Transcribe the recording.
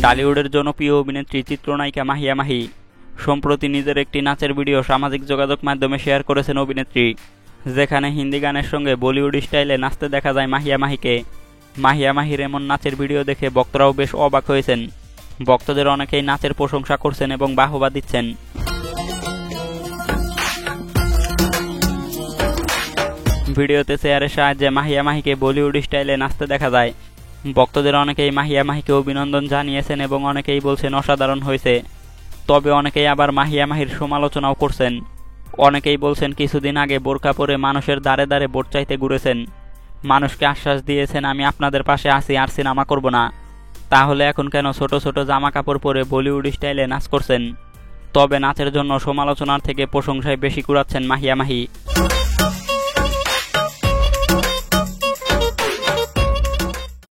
টালিউডের জনপ্রিয় অভিনেত্রী চিত্রনায়িকা মাহিয়া মাহি সম্প্রতি নিজের একটি নাচের ভিডিও সামাজিক যোগাযোগ মাধ্যমে শেয়ার করেছেন অভিনেত্রী, যেখানে হিন্দি গানের সঙ্গে বলিউড স্টাইলে নাচতে দেখা যায় মাহিয়া মাহিকে। মাহিয়া মাহির এমন নাচের ভিডিও দেখে ভক্তরাও বেশ অবাক হয়েছেন। ভক্তদের অনেকেই নাচের প্রশংসা করছেন এবং বাহবা দিচ্ছেন। ভিডিওতে চেয়ারের সাহায্যে মাহিয়া মাহিকে বলিউড স্টাইলে নাচতে দেখা যায়। ভক্তদের অনেকেই মাহিয়া মাহিকে অভিনন্দন জানিয়েছেন এবং অনেকেই বলছেন অসাধারণ হয়েছে। তবে অনেকেই আবার মাহিয়া মাহির সমালোচনাও করছেন। অনেকেই বলছেন কিছুদিন আগে বোরকা পরে মানুষের দ্বারে দ্বারে ভোট চাইতে ঘুরেছেন, মানুষকে আশ্বাস দিয়েছেন আমি আপনাদের পাশে আছি আর সিনেমা করব না, তাহলে এখন কেন ছোট ছোট জামা কাপড় পরে বলিউড স্টাইলে নাচ করছেন। তবে নাচের জন্য সমালোচনার থেকে প্রশংসায় বেশি কুড়াচ্ছেন মাহিয়া মাহি।